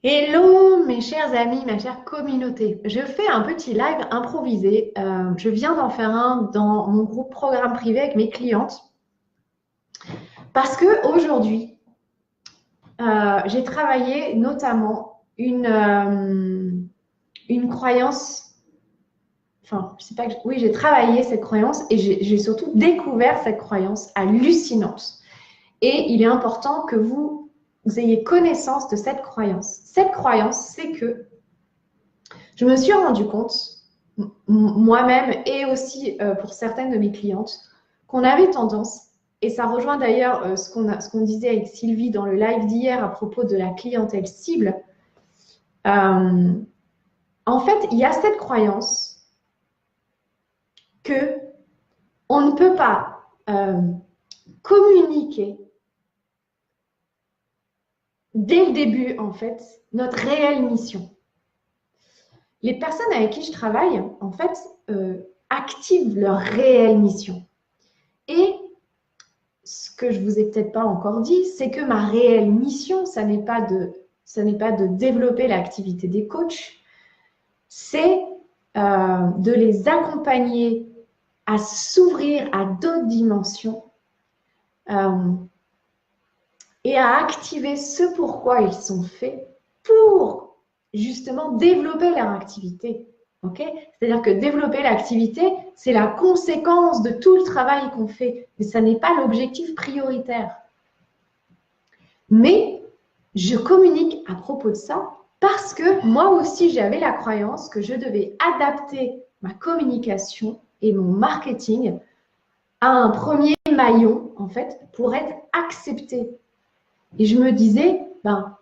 Hello mes chers amis, ma chère communauté. Je fais un petit live improvisé. Je viens d'en faire un dans mon groupe programme privé avec mes clientes parce que aujourd'hui, j'ai travaillé notamment une croyance. Enfin, je sais pas. Oui, j'ai travaillé cette croyance et j'ai surtout découvert cette croyance hallucinante. Et il est important que vous ayez connaissance de cette croyance. Cette croyance, c'est que je me suis rendu compte, moi-même et aussi pour certaines de mes clientes, qu'on avait tendance, et ça rejoint d'ailleurs ce qu'on disait avec Sylvie dans le live d'hier à propos de la clientèle cible. Euh, En fait, il y a cette croyance que on ne peut pas communiquer dès le début, en fait, notre réelle mission. Les personnes avec qui je travaille, en fait, activent leur réelle mission. Et ce que je vous ai peut-être pas encore dit, c'est que ma réelle mission, ça n'est pas de développer l'activité des coachs, c'est de les accompagner à s'ouvrir à d'autres dimensions euh, et à activer ce pourquoi ils sont faits pour justement développer leur activité. Okay, c'est-à-dire que développer l'activité, c'est la conséquence de tout le travail qu'on fait, mais ça n'est pas l'objectif prioritaire. Mais je communique à propos de ça parce que moi aussi, j'avais la croyance que je devais adapter ma communication et mon marketing à un premier maillon, en fait, pour être accepté. Et je me disais, ben,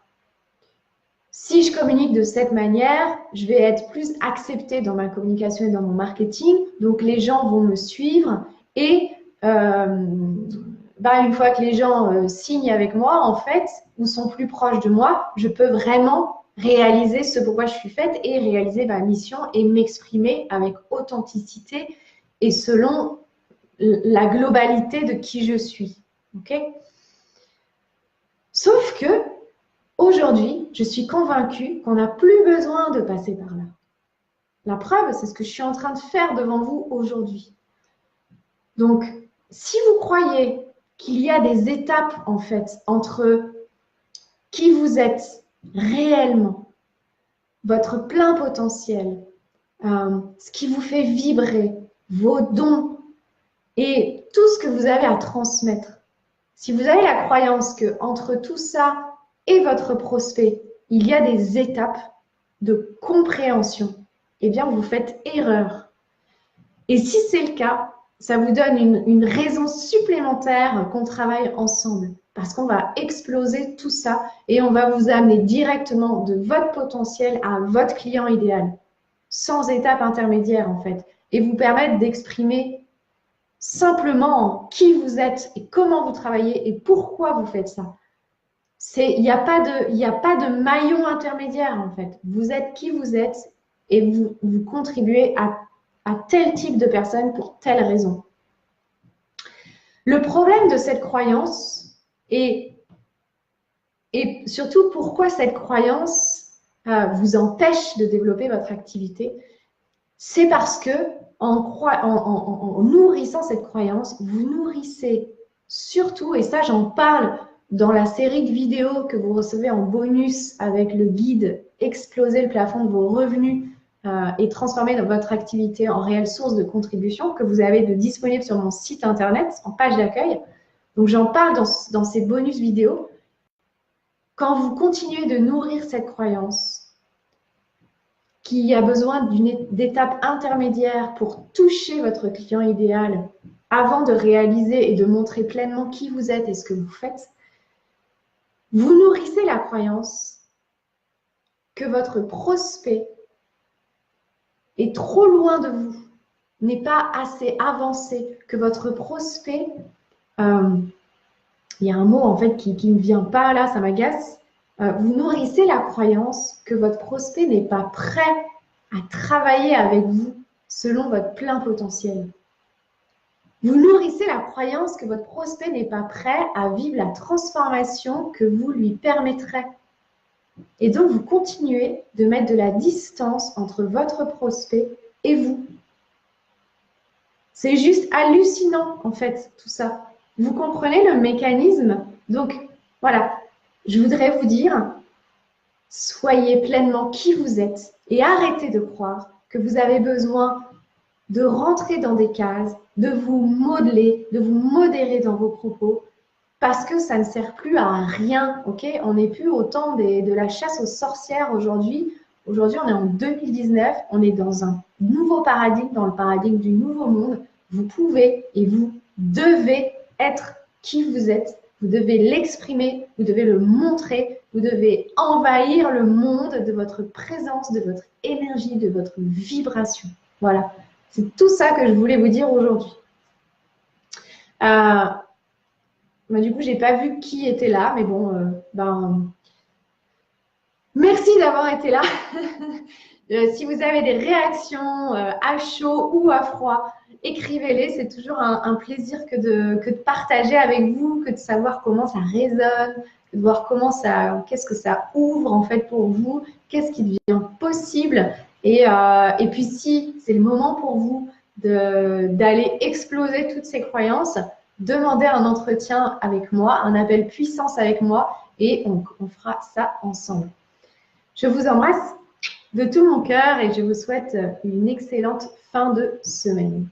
si je communique de cette manière, je vais être plus acceptée dans ma communication et dans mon marketing. Donc, les gens vont me suivre et une fois que les gens signent avec moi, en fait, ou sont plus proches de moi, je peux vraiment réaliser ce pourquoi je suis faite et réaliser ma mission et m'exprimer avec authenticité et selon la globalité de qui je suis. Okay, sauf que aujourd'hui, je suis convaincue qu'on n'a plus besoin de passer par là. La preuve, c'est ce que je suis en train de faire devant vous aujourd'hui. Donc, si vous croyez qu'il y a des étapes, en fait, entre qui vous êtes réellement, votre plein potentiel, ce qui vous fait vibrer, vos dons et tout ce que vous avez à transmettre, si vous avez la croyance que entre tout ça et votre prospect, il y a des étapes de compréhension, eh bien, vous faites erreur. Et si c'est le cas, ça vous donne une raison supplémentaire qu'on travaille ensemble parce qu'on va exploser tout ça et on va vous amener directement de votre potentiel à votre client idéal, sans étape intermédiaire en fait, et vous permettre d'exprimer simplement qui vous êtes et comment vous travaillez et pourquoi vous faites ça. Il n'y a pas de maillon intermédiaire en fait. Vous êtes qui vous êtes et vous contribuez à tel type de personne pour telle raison. Le problème de cette croyance et surtout pourquoi cette croyance vous empêche de développer votre activité, c'est parce que en nourrissant cette croyance, vous nourrissez surtout, et ça j'en parle dans la série de vidéos que vous recevez en bonus avec le guide Exploser le plafond de vos revenus et transformer votre activité en réelle source de contribution que vous avez de disponible sur mon site internet en page d'accueil. Donc j'en parle dans ces bonus vidéos. Quand vous continuez de nourrir cette croyance, qu'il y a besoin d'étapes intermédiaires pour toucher votre client idéal avant de réaliser et de montrer pleinement qui vous êtes et ce que vous faites, vous nourrissez la croyance que votre prospect est trop loin de vous, n'est pas assez avancé, que votre prospect, il y a un mot en fait qui ne me vient pas là, ça m'agace, vous nourrissez la croyance que votre prospect n'est pas prêt à travailler avec vous selon votre plein potentiel. Vous nourrissez la croyance que votre prospect n'est pas prêt à vivre la transformation que vous lui permettrez. Et donc, vous continuez de mettre de la distance entre votre prospect et vous. C'est juste hallucinant, en fait, tout ça. Vous comprenez le mécanisme? Donc, voilà, je voudrais vous dire, soyez pleinement qui vous êtes et arrêtez de croire que vous avez besoin de rentrer dans des cases, de vous modeler, de vous modérer dans vos propos, parce que ça ne sert plus à rien, ok? On n'est plus au temps de la chasse aux sorcières aujourd'hui. Aujourd'hui, on est en 2019, on est dans un nouveau paradigme, dans le paradigme du nouveau monde. Vous pouvez et vous devez être qui vous êtes. Vous devez l'exprimer, vous devez le montrer, vous devez envahir le monde de votre présence, de votre énergie, de votre vibration. Voilà, c'est tout ça que je voulais vous dire aujourd'hui. Du coup, je n'ai pas vu qui était là, mais bon, merci d'avoir été là. Si vous avez des réactions à chaud ou à froid, écrivez-les. C'est toujours un plaisir que de partager avec vous, que de savoir comment ça résonne, de voir qu'est-ce que ça ouvre en fait pour vous, qu'est-ce qui devient possible. Et puis, si c'est le moment pour vous d'aller exploser toutes ces croyances, demandez un entretien avec moi, un appel puissance avec moi, et on fera ça ensemble. Je vous embrasse de tout mon cœur et je vous souhaite une excellente fin de semaine.